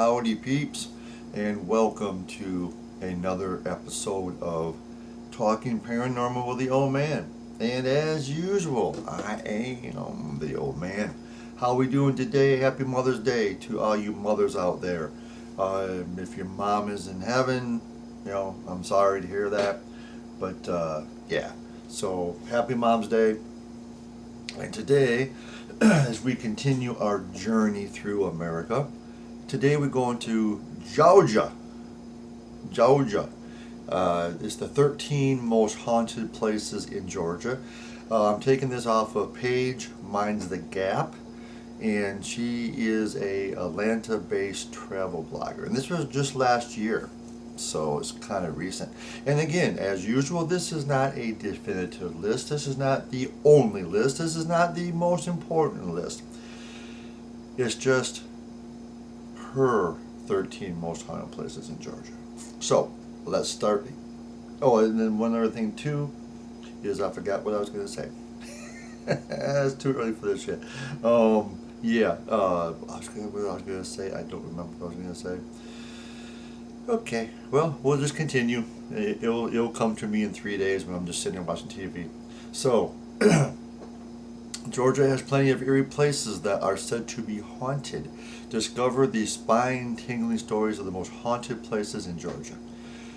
Howdy peeps, and welcome to another episode of Talking Paranormal with the Old Man. And as usual, I am the old man. How we doing today? Happy Mother's Day to all you mothers out there. If your mom is in heaven, I'm sorry to hear that. But yeah, so happy Mom's Day. And today, as we continue our journey through America, today we're going to Georgia. Georgia. It's the 13 most haunted places in Georgia. I'm taking this off of Paige Minds the Gap, and she is a Atlanta-based travel blogger. And this was just last year, so it's kind of recent. And again, as usual, this is not a definitive list. This is not the only list. This is not the most important list. It's just her 13 most haunted places in Georgia. So let's start. Oh, and then one other thing too is I forgot what I was going to say. It's too early for this shit. Yeah. What I was going to say. I don't remember what I was going to say. Okay. Well, we'll just continue. It'll come to me in 3 days when I'm just sitting there watching TV. So. Georgia has plenty of eerie places that are said to be haunted. Discover the spine-tingling stories of the most haunted places in Georgia.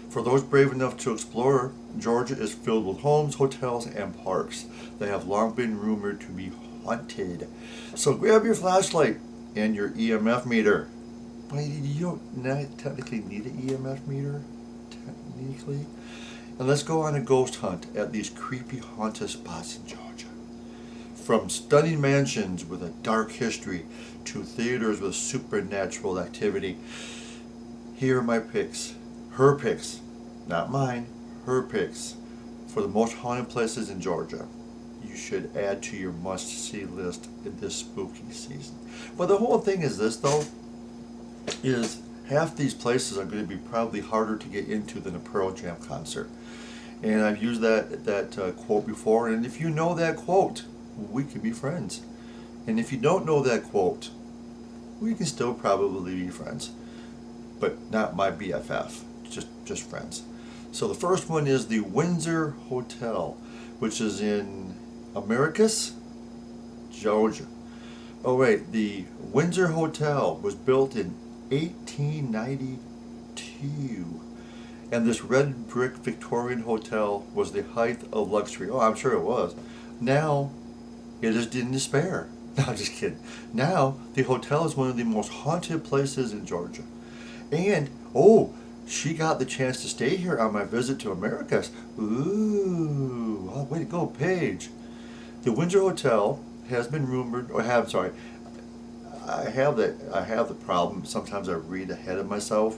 For those brave enough to explore, Georgia is filled with homes, hotels, and parks that have long been rumored to be haunted. So grab your flashlight and your EMF meter. But you don't technically need an EMF meter, technically. And let's go on a ghost hunt at these creepy haunted spots in Georgia. From stunning mansions with a dark history to theaters with supernatural activity. Here are my picks. Her picks. Not mine. Her picks. For the most haunted places in Georgia. You should add to your must-see list in this spooky season. But the whole thing is this, though, is half these places are going to be probably harder to get into than a Pearl Jam concert. And I've used that quote before, and if you know that quote, we can be friends. And if you don't know that quote, we can still probably be friends. But not my BFF, just friends. So the first one is the Windsor Hotel, which is in Americus, Georgia. Oh wait, the Windsor Hotel was built in 1892. And this red brick Victorian hotel was the height of luxury. Oh, I'm sure it was. Now, it is in despair. No, just kidding. Now, the hotel is one of the most haunted places in Georgia. And, she got the chance to stay here on my visit to Americas. Ooh, way to go, Paige. The Windsor Hotel has been rumored, I have the problem. Sometimes I read ahead of myself,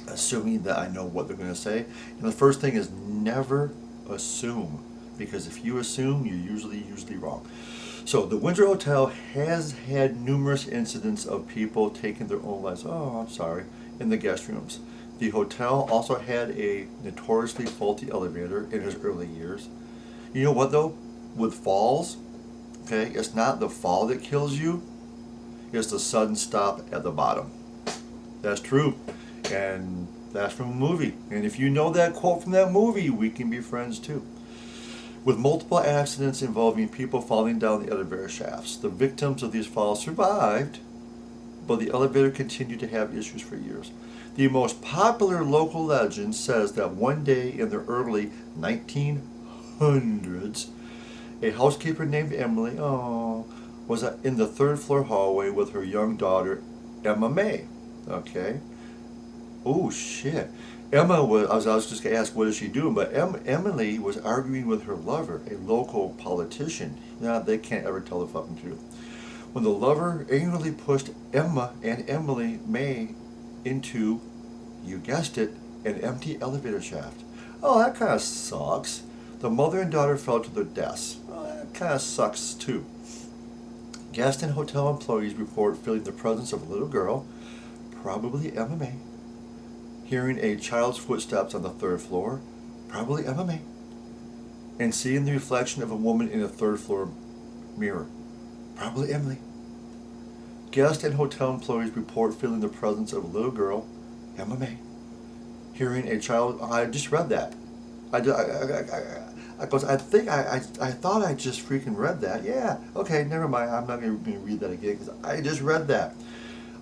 assuming that I know what they're going to say. And the first thing is never assume. Because if you assume, you're usually wrong. So the Windsor Hotel has had numerous incidents of people taking their own lives. Oh, I'm sorry. In the guest rooms. The hotel also had a notoriously faulty elevator in its early years. You know what though? With falls, okay, it's not the fall that kills you. It's the sudden stop at the bottom. That's true. And that's from a movie. And if you know that quote from that movie, we can be friends too. With multiple accidents involving people falling down the elevator shafts, the victims of these falls survived, but the elevator continued to have issues for years. The most popular local legend says that one day in the early 1900s, a housekeeper named Emily was in the third floor hallway with her young daughter, Emma May. Okay. Oh, shit. I was just going to ask, what is she doing? But Emily was arguing with her lover, a local politician. They can't ever tell the fucking truth. When the lover angrily pushed Emma and Emily May into, you guessed it, an empty elevator shaft. Oh, that kind of sucks. The mother and daughter fell to their deaths. Oh, that kind of sucks too. Guest and hotel employees report feeling the presence of a little girl, probably Emma May, hearing a child's footsteps on the third floor, probably Emma May, and seeing the reflection of a woman in a third floor mirror, probably Emily. Guests and hotel employees report feeling the presence of a little girl, MMA, hearing a child. I just read that. I thought I just freaking read that. Yeah, okay, never mind. I'm not going to read that again because I just read that.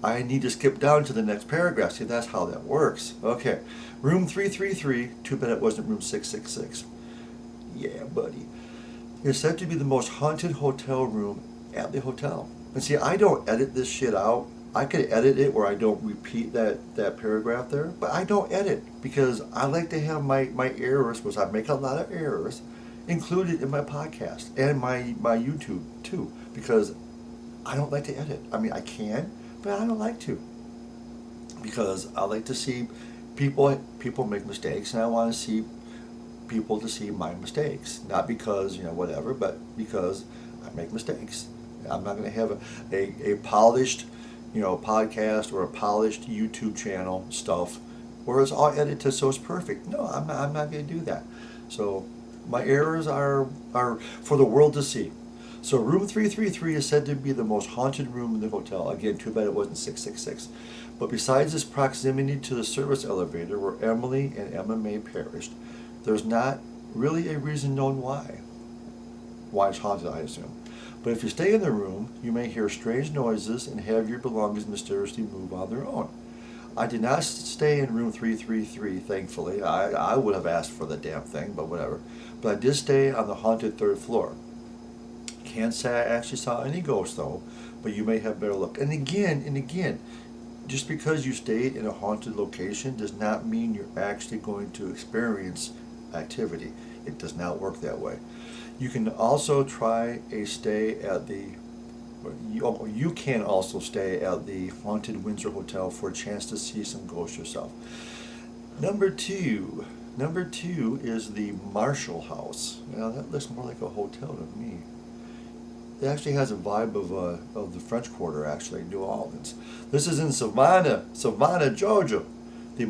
I need to skip down to the next paragraph. See, that's how that works. Okay, room 333. Too bad it wasn't room 666. Yeah, buddy. It's said to be the most haunted hotel room at the hotel. And see, I don't edit this shit out. I could edit it where I don't repeat that paragraph there, but I don't edit because I like to have my errors, because I make a lot of errors, included in my podcast and my YouTube too, because I don't like to edit. I mean, I can, but I don't like to, because I like to see people make mistakes, and I want to see people to see my mistakes, not because whatever, but because I make mistakes. I'm not going to have a polished podcast or a polished YouTube channel stuff where it's all edited so it's perfect. No, I'm not going to do that. So my errors are for the world to see. So room 333 is said to be the most haunted room in the hotel. Again, too bad it wasn't 666. But besides its proximity to the service elevator where Emily and Emma May perished, there's not really a reason known why it's haunted, I assume. But if you stay in the room, you may hear strange noises and have your belongings mysteriously move on their own. I did not stay in room 333, thankfully. I would have asked for the damn thing, but whatever. But I did stay on the haunted third floor. Can't say I actually saw any ghosts, though, but you may have better luck. And again, just because you stayed in a haunted location does not mean you're actually going to experience activity. It does not work that way. You can also try a stay at the. You can also stay at the Haunted Windsor Hotel for a chance to see some ghosts yourself. Number two is the Marshall House. Now that looks more like a hotel to me. It actually has a vibe of the French Quarter, actually, New Orleans. This is in Savannah, Georgia. The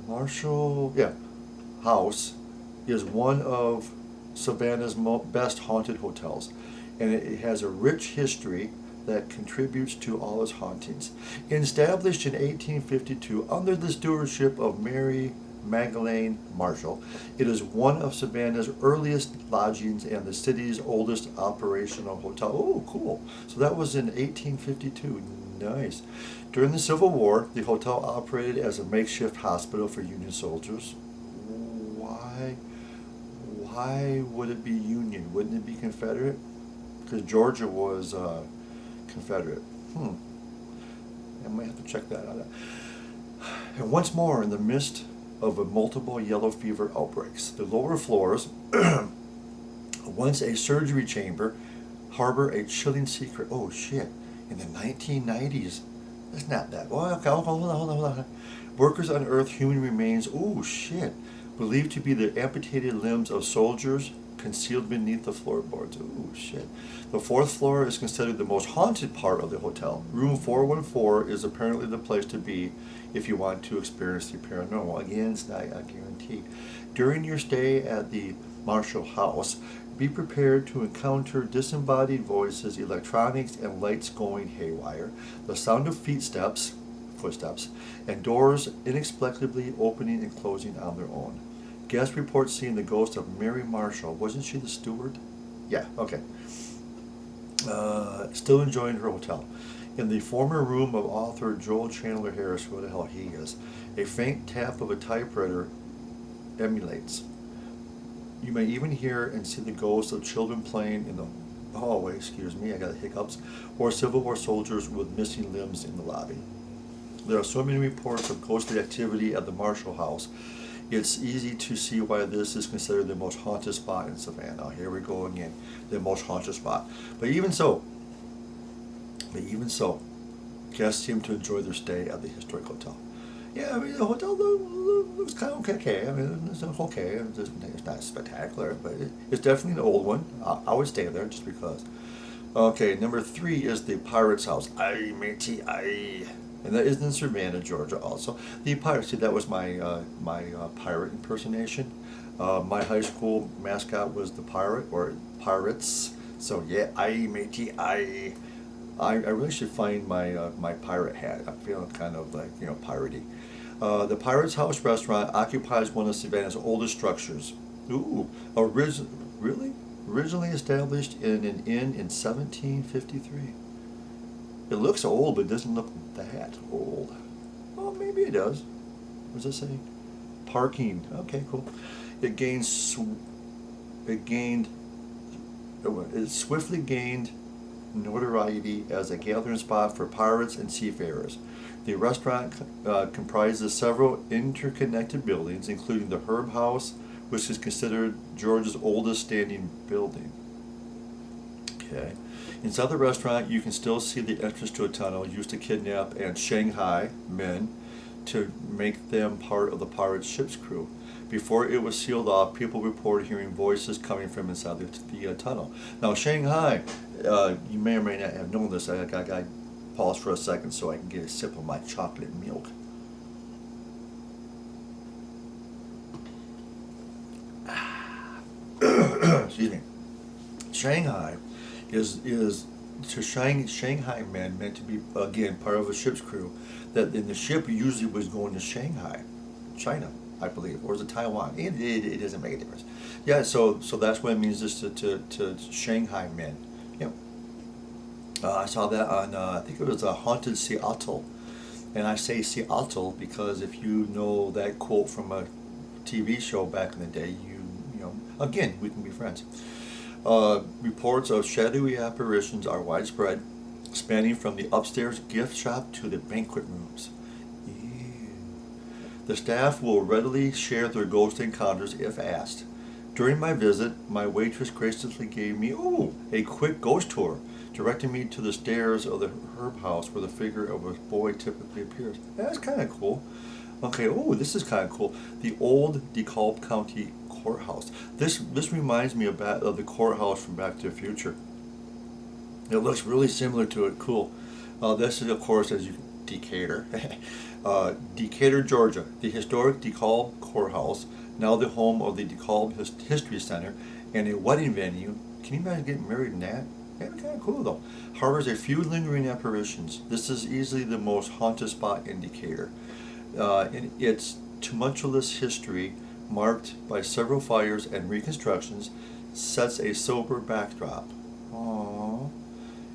Marshall House is one of Savannah's best haunted hotels, and it has a rich history that contributes to all its hauntings. Established in 1852 under the stewardship of Mary Magdalene Marshall, it is one of Savannah's earliest lodgings and the city's oldest operational hotel. Oh, cool. So that was in 1852. Nice. During the Civil War, the hotel operated as a makeshift hospital for Union soldiers. Why would it be Union? Wouldn't it be Confederate? Because Georgia was Confederate. I might have to check that out. And once more, in the midst of multiple yellow fever outbreaks, the lower floors, once a surgery chamber, harbor a chilling secret. Oh shit! In the 1990s, that's not that. Oh, okay, hold on. Workers unearthed human remains. Oh shit! Believed to be the amputated limbs of soldiers concealed beneath the floorboards. Oh shit. The fourth floor is considered the most haunted part of the hotel. Room 414 is apparently the place to be if you want to experience the paranormal. Again, it's not a guarantee. During your stay at the Marshall House, be prepared to encounter disembodied voices, electronics, and lights going haywire, the sound of footsteps, and doors inexplicably opening and closing on their own. Guests report seeing the ghost of Mary Marshall. Wasn't she the steward? Yeah, okay. Still enjoying her hotel. In the former room of author Joel Chandler Harris, who the hell he is, a faint tap of a typewriter emulates. You may even hear and see the ghosts of children playing in the hallway, I got hiccups, or Civil War soldiers with missing limbs in the lobby. There are so many reports of ghostly activity at the Marshall House. It's easy to see why this is considered the most haunted spot in Savannah. Here we go again, the most haunted spot. But even so, guests seem to enjoy their stay at the historic hotel. Yeah, I mean, the hotel looks kind of okay. I mean, it's okay. It's not spectacular, but it's definitely an old one. I would stay there just because. Okay, number 3 is the Pirate's House. Aye, matey, aye. And that is in Savannah, Georgia also. The Pirate, see, that was my pirate impersonation. My high school mascot was the pirate, or pirates. So yeah, aye, matey, aye. I really should find my pirate hat. I'm feeling kind of like, piratey. The Pirate's House restaurant occupies one of Savannah's oldest structures. Ooh, really? Originally established in an inn in 1753. It looks old, but it doesn't look that old. Well, maybe it does. What does it say? Parking. Okay, cool. It gained. It gained. It swiftly gained notoriety as a gathering spot for pirates and seafarers. The restaurant comprises several interconnected buildings, including the Herb House, which is considered Georgia's oldest standing building. Okay. Inside the restaurant, you can still see the entrance to a tunnel used to kidnap and Shanghai men to make them part of the pirates' ship's crew. Before it was sealed off, people reported hearing voices coming from inside the tunnel. Now, Shanghai, you may or may not have known this. I pause for a second so I can get a sip of my chocolate milk. Excuse me. Shanghai is to Shanghai men meant to be, again, part of a ship's crew. That in the ship usually was going to Shanghai, China, I believe, or is it Taiwan? It doesn't make a difference. Yeah, so that's what it means, just to Shanghai men. Yep. I saw that on I think it was a Haunted Seattle, and I say Seattle because if you know that quote from a TV show back in the day, you know, again, we can be friends. Reports of shadowy apparitions are widespread, spanning from the upstairs gift shop to the banquet rooms. Ew. The staff will readily share their ghost encounters if asked. During my visit, my waitress graciously gave me a quick ghost tour, directing me to the stairs of the Herb House where the figure of a boy typically appears. That's kind of cool. Okay, this is kind of cool. The old DeKalb County Courthouse. This reminds me of the courthouse from Back to the Future. It looks really similar to it. Cool. This is, of course, Decatur. Decatur, Georgia. The historic DeKalb Courthouse, now the home of the DeKalb History Center and a wedding venue. Can you imagine getting married in that? That'd be kind of cool, though. Harbors a few lingering apparitions. This is easily the most haunted spot in Decatur. In its tumultuous history, marked by several fires and reconstructions, sets a sober backdrop. Aww.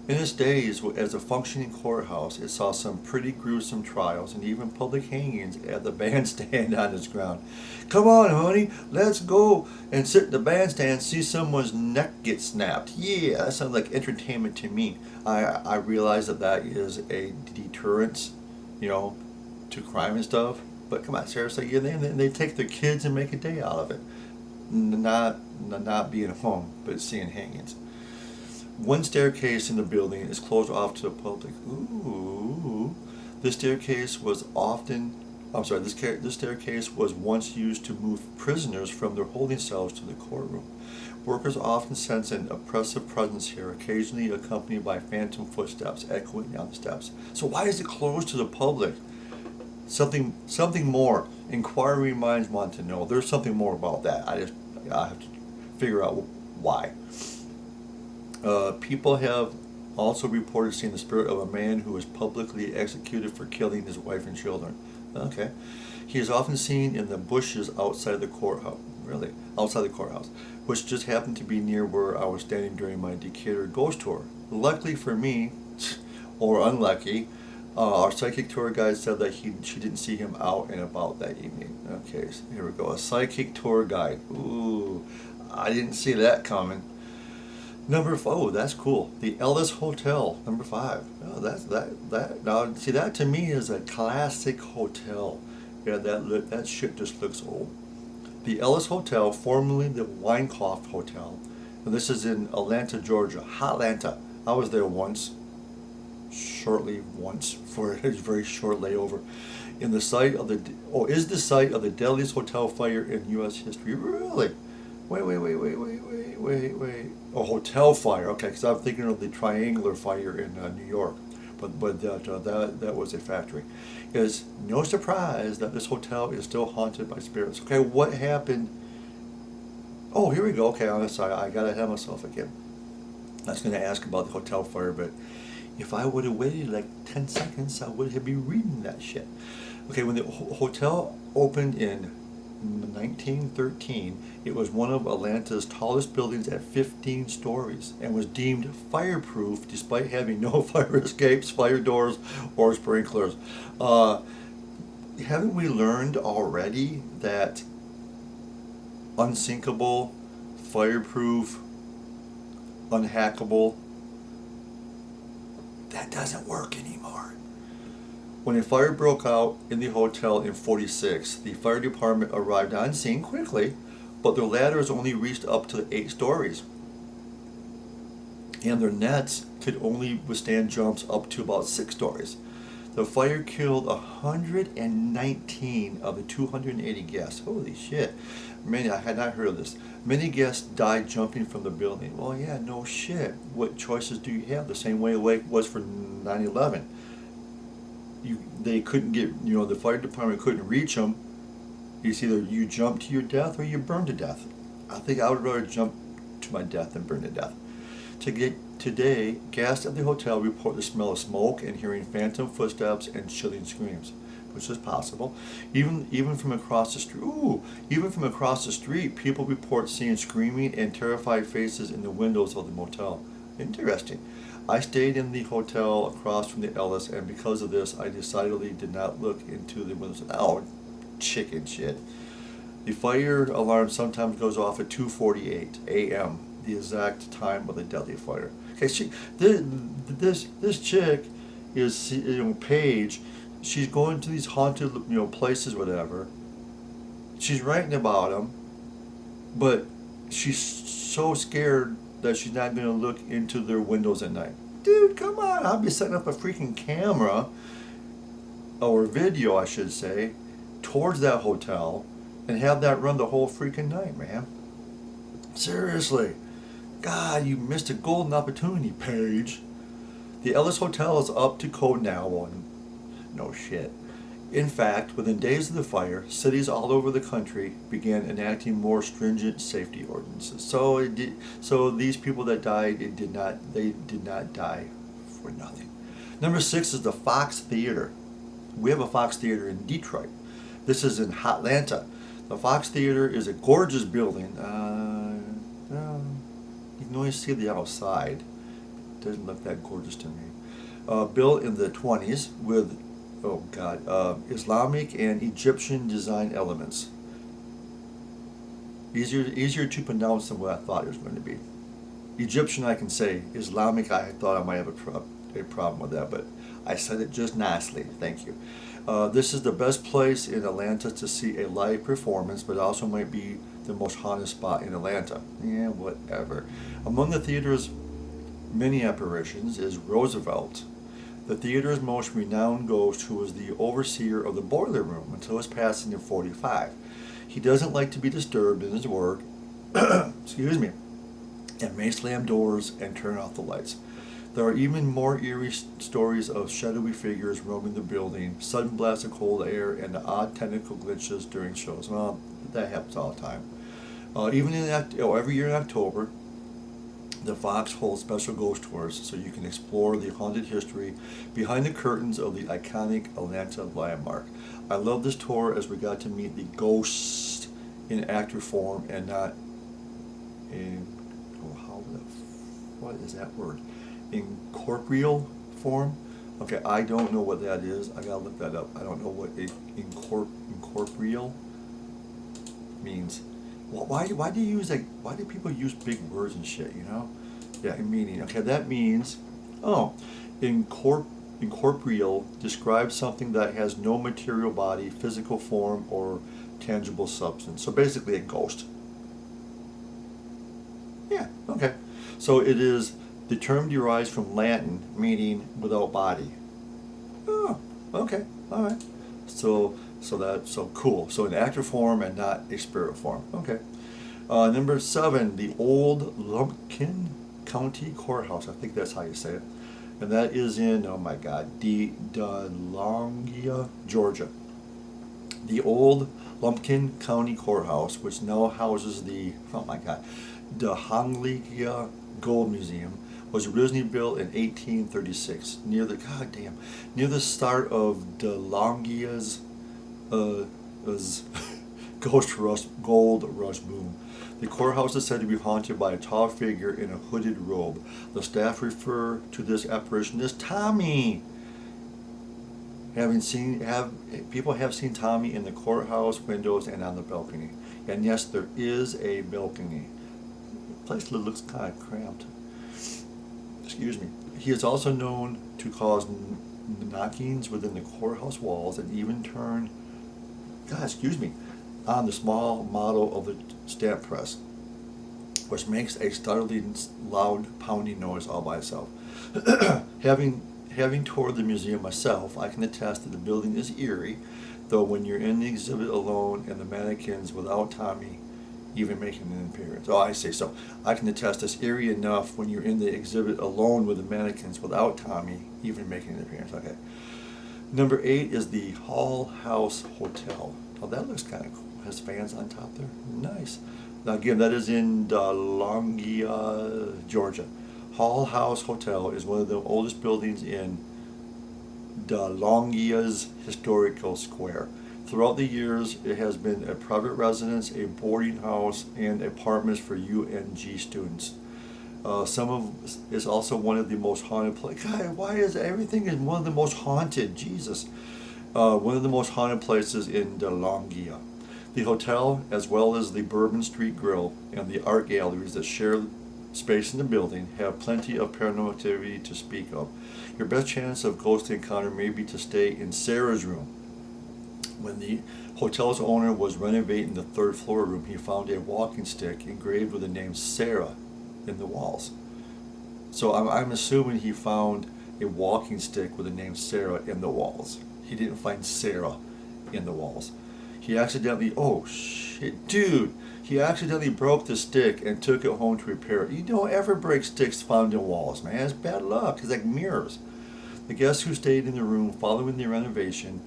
In its days as a functioning courthouse, it saw some pretty gruesome trials and even public hangings at the bandstand on its ground. Come on, honey, let's go and sit in the bandstand and see someone's neck get snapped. Yeah, that sounds like entertainment to me. I realize that is a deterrence, to crime and stuff. But come on, seriously, they take their kids and make a day out of it. Not being home, but seeing hangings. One staircase in the building is closed off to the public. Ooh. This staircase was this staircase was once used to move prisoners from their holding cells to the courtroom. Workers often sense an oppressive presence here, occasionally accompanied by phantom footsteps echoing down the steps. So why is it closed to the public? Something more. Inquiring minds want to know. There's something more about that. I have to figure out why. People have also reported seeing the spirit of a man who was publicly executed for killing his wife and children. Okay. He is often seen in the bushes outside the courthouse. Really? Outside the courthouse. Which just happened to be near where I was standing during my Decatur ghost tour. Luckily for me, or unlucky, our psychic tour guide said that she didn't see him out and about that evening. Okay, so here we go. A psychic tour guide. Ooh, I didn't see that coming. That's cool. The Ellis Hotel, number 5. Oh, that. Now, see, that to me is a classic hotel. Yeah, that shit just looks old. The Ellis Hotel, formerly the Winecroft Hotel, and this is in Atlanta, Georgia. Hotlanta. I was there once for a very short layover. Is the site of the deadliest hotel fire in U.S. history. Really? Wait. A hotel fire. Okay, because I'm thinking of the triangular fire in New York. But that was a factory. It's no surprise that this hotel is still haunted by spirits. Okay, what happened? Oh, here we go. Okay, I'm sorry. I got ahead of myself again. I was going to ask about the hotel fire, but If I would have waited like 10 seconds, I would have been reading that shit. Okay, when the hotel opened in 1913, it was one of Atlanta's tallest buildings at 15 stories and was deemed fireproof despite having no fire escapes, fire doors, or sprinklers. Uh, haven't we learned already that unsinkable, fireproof, unhackable, that doesn't work anymore? When a fire broke out in the hotel in 46, the fire department arrived on scene quickly, but their ladders only reached up to 8 stories. And their nets could only withstand jumps up to about 6 stories. The fire killed 119 of the 280 guests. Holy shit. Many, I had not heard of this. Many guests died jumping from the building. Well, yeah, no shit. What choices do you have? The same way it was for 9/11. They couldn't get, the fire department couldn't reach them. It's either you jump to your death or you burn to death. I think I would rather jump to my death than burn to death. Today, guests at the hotel report the smell of smoke and hearing phantom footsteps and chilling screams, which is possible. Even from across the street, people report seeing screaming and terrified faces in the windows of the motel. Interesting. I stayed in the hotel across from the Ellis, and because of this, I decidedly did not look into the windows. Oh, chicken shit. The fire alarm sometimes goes off at 2:48 a.m., the exact time of the deadly fire. Okay, this chick is, Paige. She's going to these haunted, places, whatever. She's writing about them, but she's so scared that she's not going to look into their windows at night. Dude, come on! I'll be setting up a freaking camera, or video, I should say, towards that hotel, and have that run the whole freaking night, man. Seriously. God, you missed a golden opportunity, Paige. The Ellis Hotel is up to code now. No shit. In fact, within days of the fire, cities all over the country began enacting more stringent safety ordinances. So these people that died, they did not die for nothing. Number 6 is the Fox Theater. We have a Fox Theater in Detroit. This is in Atlanta. The Fox Theater is a gorgeous building. You can only see the outside. It doesn't look that gorgeous to me. Built in the 20s with, Islamic and Egyptian design elements. Easier to pronounce than what I thought it was going to be. Egyptian I can say. Islamic, I thought I might have a problem with that, but I said it just nicely. Thank you. This is the best place in Atlanta to see a live performance, but also might be the most haunted spot in Atlanta. Yeah, whatever. Among the theater's many apparitions is Roosevelt, the theater's most renowned ghost, who was the overseer of the boiler room until his passing in 45. He doesn't like to be disturbed in his work, excuse me, and may slam doors and turn off the lights. There are even more eerie stories of shadowy figures roaming the building, sudden blasts of cold air, and odd technical glitches during shows. Well, that happens all the time. Every year in October, the Fox holds special ghost tours so you can explore the haunted history behind the curtains of the iconic Atlanta landmark. I love this tour as we got to meet the ghosts in actor form and not in, what is that word? In corporeal form? Okay, I don't know what that is. I gotta look that up. I don't know what incorporeal means. Why do you use why do people use big words and shit, Yeah, meaning. Okay, that means, incorporeal describes something that has no material body, physical form, or tangible substance. So basically a ghost. Yeah, okay. So it is, the term derives from Latin, meaning without body. Oh, okay, all right. So cool. So an actor form and not a spirit form. Okay. Number 7, the old Lumpkin County Courthouse. I think that's how you say it. And that is in, Dahlonega, Georgia. The old Lumpkin County Courthouse, which now houses the, Dahlonega Gold Museum, was originally built in 1836 near the start of De Longia's was gold rush boom. The courthouse is said to be haunted by a tall figure in a hooded robe. The staff refer to this apparition as Tommy. People have seen Tommy in the courthouse windows and on the balcony. And yes, there is a balcony. The place looks kind of cramped. Excuse me. He is also known to cause knockings within the courthouse walls and even turn, on the small model of the stamp press, which makes a startlingly loud pounding noise all by itself. Having toured the museum myself, I can attest that the building is eerie, though when you're in the exhibit alone and the mannequins without Tommy even making an appearance. Oh, I see. So I can attest it's eerie enough when you're in the exhibit alone with the mannequins without Tommy even making an appearance. Okay. Number 8 is the Hull House Hotel. Oh, that looks kind of cool. Has fans on top there. Nice. Now again, that is in Longia, Georgia. Hull House Hotel is one of the oldest buildings in Longia's historical square. Throughout the years, it has been a private residence, a boarding house, and apartments for UNG students. It's also one of the most haunted places. God, why is everything is one of the most haunted? Jesus. One of the most haunted places in Longia. The hotel, as well as the Bourbon Street Grill and the art galleries that share space in the building, have plenty of paranormal activity to speak of. Your best chance of ghost encounter may be to stay in Sarah's room. When the hotel's owner was renovating the third floor room, he found a walking stick engraved with the name Sarah in the walls. So I'm assuming he found a walking stick with the name Sarah in the walls. He didn't find Sarah in the walls. He accidentally broke the stick and took it home to repair it. You don't ever break sticks found in walls, man. It's bad luck. It's like mirrors. The guests who stayed in the room following the renovation,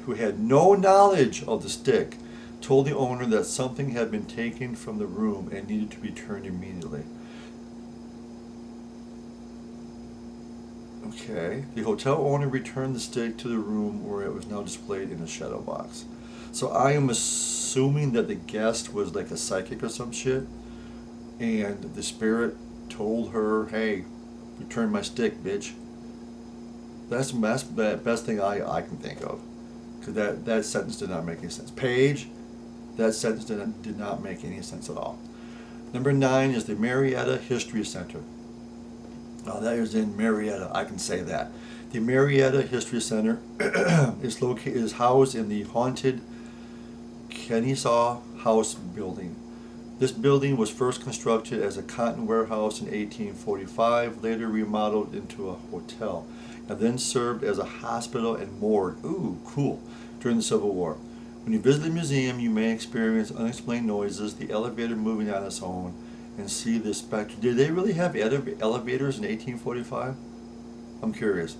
who had no knowledge of the stick, told the owner that something had been taken from the room and needed to be returned immediately. Okay. The hotel owner returned the stick to the room where it was now displayed in a shadow box. So I am assuming that the guest was like a psychic or some shit, and the spirit told her, "Hey, return my stick, bitch." That's the best thing I can think of, because that sentence did not make any sense. Paige, that sentence did not make any sense at all. Number 9 is the Marietta History Center. Now that is in Marietta, I can say that. The Marietta History Center is housed in the haunted Kennesaw House building. This building was first constructed as a cotton warehouse in 1845, later remodeled into a hotel, and then served as a hospital and morgue. Ooh, cool. During the Civil War. When you visit the museum, you may experience unexplained noises, the elevator moving on its own, and see the spectre. Did they really have elevators in 1845? I'm curious.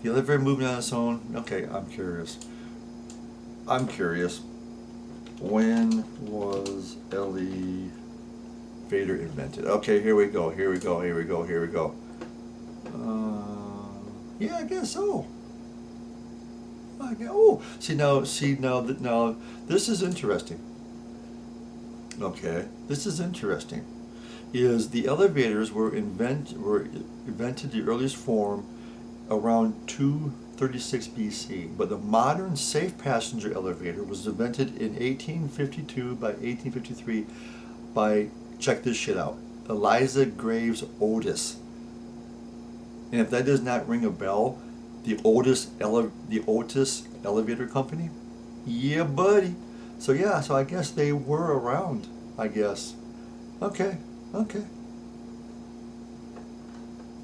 The elevator moving on its own? Okay, I'm curious. When was elevator invented? Okay, here we go. Yeah, I guess so. Now, this is interesting. Okay, this is interesting. Is the elevators were invented the earliest form around 236 BC, but the modern safe passenger elevator was invented in 1852 by 1853 by, check this shit out, Eliza Graves Otis. And if that does not ring a bell, the Otis Elevator Company? Yeah, buddy. So I guess they were around, I guess. Okay.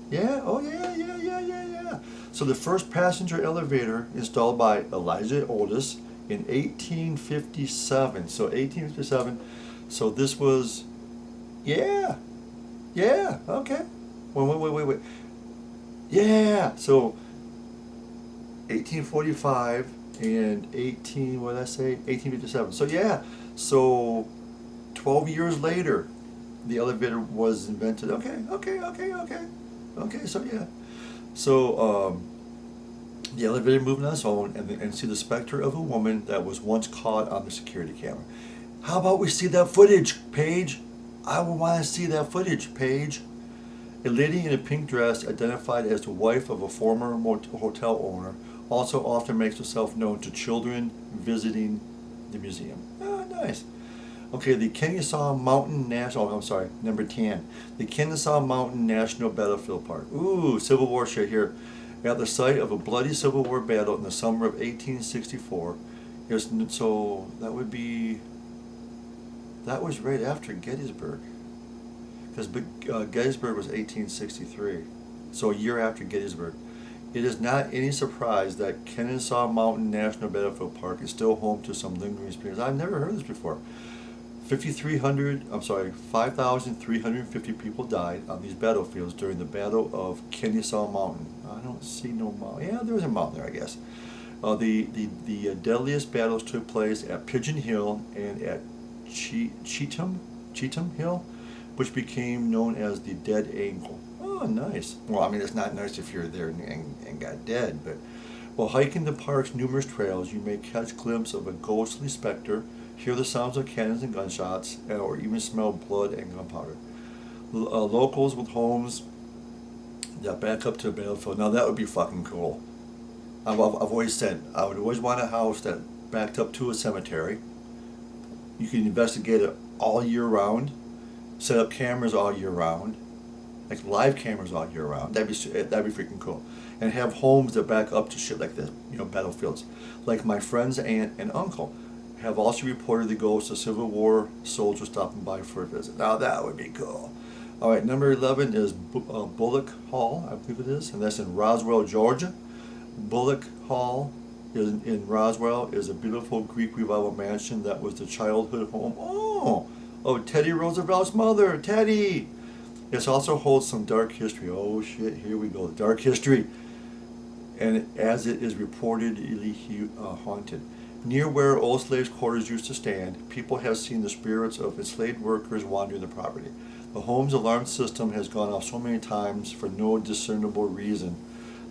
Yeah, yeah. So the first passenger elevator installed by Elijah Otis in 1857. So 1857. So this was, yeah, okay. Wait. Yeah, so 1845 and 1857. So 12 years later, the elevator was invented. Okay. Okay, so yeah. So the elevator moved on its own, and see the specter of a woman that was once caught on the security camera. How about we see that footage, Paige? I would want to see that footage, Paige. A lady in a pink dress, identified as the wife of a former hotel owner, also often makes herself known to children visiting the museum. Ah, nice. Okay, the Kennesaw Mountain National, I'm sorry, number 10. The Kennesaw Mountain National Battlefield Park. Ooh, Civil War shit here. At the site of a bloody Civil War battle in the summer of 1864. So that would be, that was right after Gettysburg. Because Gettysburg was 1863. So a year after Gettysburg. It is not any surprise that Kennesaw Mountain National Battlefield Park is still home to some lingering spirits. I've never heard this before. 5,350 people died on these battlefields during the Battle of Kennesaw Mountain. I don't see no mountain. Yeah, there was a mountain there, I guess. The deadliest battles took place at Pigeon Hill and at Cheatham Hill, which became known as the Dead Angle. Oh, nice. Well, I mean, it's not nice if you're there and got dead, but while hiking the park's numerous trails, you may catch a glimpse of a ghostly specter, hear the sounds of cannons and gunshots, or even smell blood and gunpowder. Locals with homes that back up to a battlefield. Now that would be fucking cool. I've always said I would always want a house that backed up to a cemetery. You can investigate it all year round, set up cameras all year round, like live cameras all year round. That'd be freaking cool. And have homes that back up to shit like this, battlefields. Like my friend's aunt and uncle have also reported the ghosts of Civil War soldiers stopping by for a visit. Now that would be cool. All right, number 11 is Bullock Hall, I believe it is, and that's in Roswell, Georgia. Bullock Hall in Roswell is a beautiful Greek revival mansion that was the childhood home of Teddy Roosevelt's mother, Teddy. It also holds some dark history. Oh shit, here we go, dark history. And as it is reportedly haunted. Near where old slaves' quarters used to stand, people have seen the spirits of enslaved workers wandering the property. The home's alarm system has gone off so many times for no discernible reason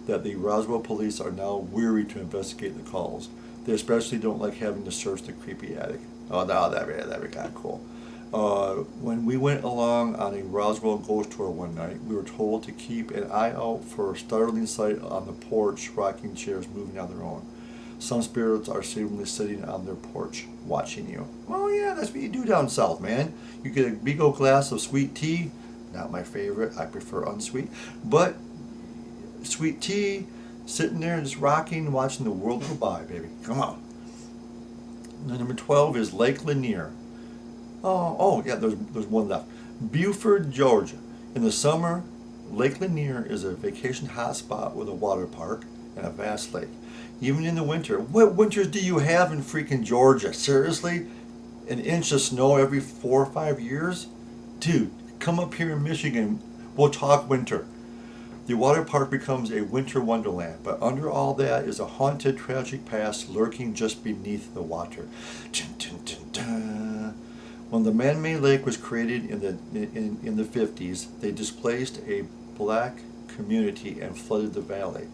that the Roswell police are now weary to investigate the calls. They especially don't like having to search the creepy attic. Oh, no, that'd be kind of cool. When we went along on a Roswell ghost tour one night, we were told to keep an eye out for a startling sight on the porch, rocking chairs moving on their own. Some spirits are seemingly sitting on their porch, watching you. Oh yeah, that's what you do down south, man. You get a big old glass of sweet tea. Not my favorite, I prefer unsweet. But sweet tea, sitting there just rocking, watching the world go by, baby. Come on. Number 12 is Lake Lanier. Oh yeah, there's one left. Buford, Georgia. In the summer, Lake Lanier is a vacation hotspot with a water park and a vast lake. Even in the winter. What winters do you have in freaking Georgia? Seriously? An inch of snow every 4 or 5 years? Dude, come up here in Michigan. We'll talk winter. The water park becomes a winter wonderland, but under all that is a haunted, tragic past lurking just beneath the water. Dun, dun, dun, dun. When the man-made lake was created in the 50s, they displaced a black community and flooded the valley.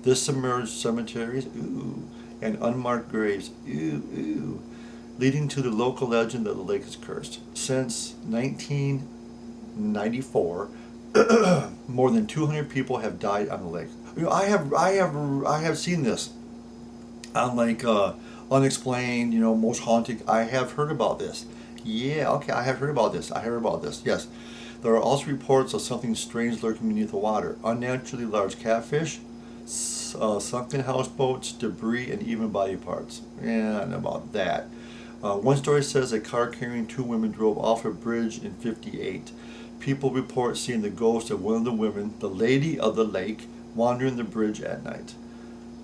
This submerged cemeteries, and unmarked graves, leading to the local legend that the lake is cursed. Since 1994, more than 200 people have died on the lake. I have seen this on like Unexplained, Most Haunted. I have heard about this. Yeah, okay, I have heard about this. Yes. There are also reports of something strange lurking beneath the water. Unnaturally large catfish, sunken houseboats, debris, and even body parts. Yeah, I know about that. One story says a car carrying 2 women drove off a bridge in '58. People report seeing the ghost of one of the women, the Lady of the Lake, wandering the bridge at night.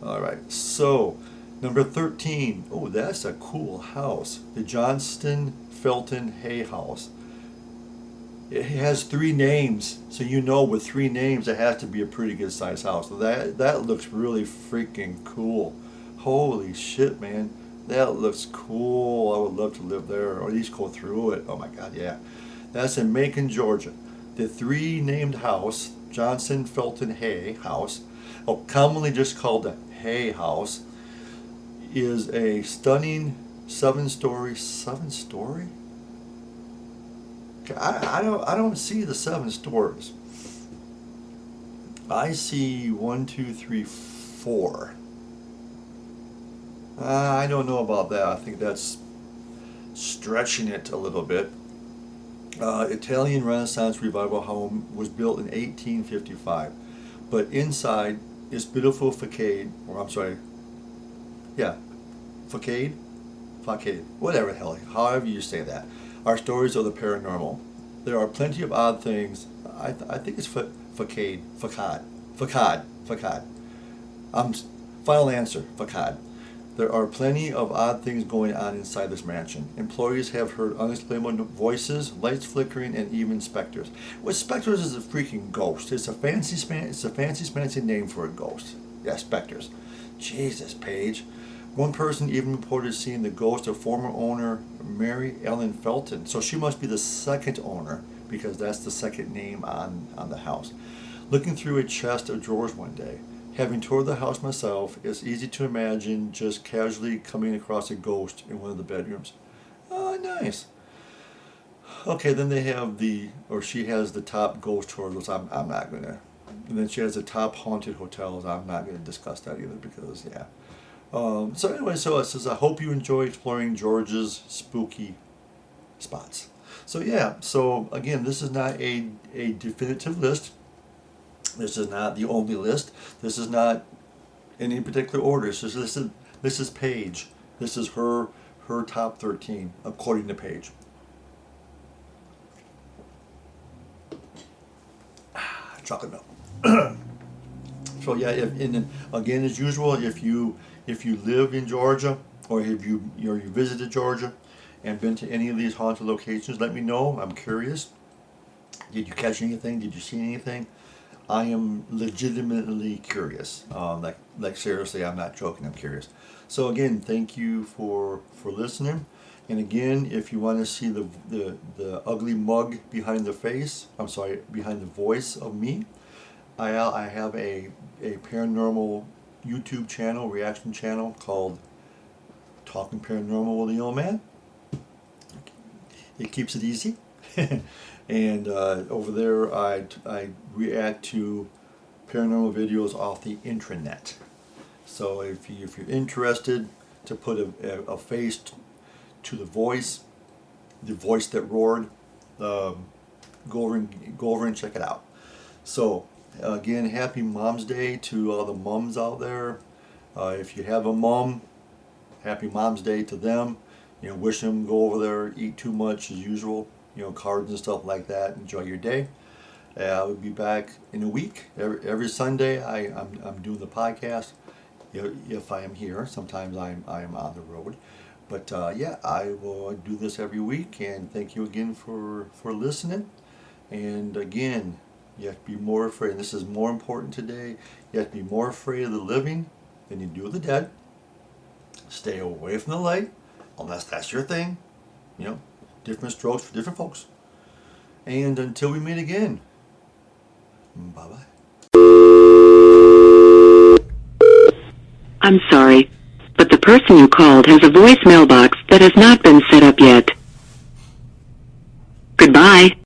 Alright, so, number 13. Oh, that's a cool house. The Johnston Felton Hay House. It has 3 names, so with 3 names it has to be a pretty good sized house. That looks really freaking cool. Holy shit, man. That looks cool. I would love to live there, or at least go through it. Oh my god, yeah. That's in Macon, Georgia. The 3 named house, Johnson Felton Hay House, commonly just called the Hay House, is a stunning seven-story? I don't see the 7 stories. I see 1, 2, 3, 4. I don't know about that. I think that's stretching it a little bit. Italian Renaissance Revival home was built in 1855, but inside is beautiful facade, or I'm sorry, yeah, facade, whatever the hell, however you say that, are stories of the paranormal. There are plenty of odd things. I think it's facade. Final answer, facade. There are plenty of odd things going on inside this mansion. Employees have heard unexplainable voices, lights flickering, and even specters. What specters is a freaking ghost. It's a fancy name for a ghost. Yeah, specters. Jesus, Paige. One person even reported seeing the ghost of former owner Mary Ellen Felton. So she must be the second owner, because that's the second name on the house. Looking through a chest of drawers one day. Having toured the house myself, it's easy to imagine just casually coming across a ghost in one of the bedrooms. Oh, nice. Okay, then they have she has the top ghost tours, which I'm not going to. And then she has the top haunted hotels. I'm not going to discuss that either because, yeah. So anyway, so it says, I hope you enjoy exploring Georgia's spooky spots. So yeah, so again, this is not a definitive list. This is not the only list. This is not in any particular order. This is Paige. This is her top 13 according to Paige. Chocolate milk. So yeah, again as usual, if you live in Georgia or if you visited Georgia and been to any of these haunted locations, let me know. I'm curious. Did you catch anything? Did you see anything? I am legitimately curious. Like seriously, I'm not joking. I'm curious. So again, thank you for listening. And again, if you want to see the ugly mug behind the behind the voice of me, I have a paranormal YouTube channel, reaction channel called Talking Paranormal with the Old Man. It keeps it easy. And over there, I react to paranormal videos off the intranet. So if you're interested to put a face to the voice that roared, go over and check it out. So again, happy Mom's Day to all the moms out there. If you have a mom, happy Mom's Day to them. Wish them go over there, eat too much as usual. Cards and stuff like that. Enjoy your day. I will be back in a week. Every Sunday, I'm doing the podcast. If I am here, sometimes I'm on the road. But yeah, I will do this every week. And thank you again for listening. And again, you have to be more afraid. And this is more important today. You have to be more afraid of the living than you do of the dead. Stay away from the light, unless that's your thing. Different strokes for different folks. And until we meet again, bye-bye. I'm sorry, but the person you called has a voicemail box that has not been set up yet. Goodbye.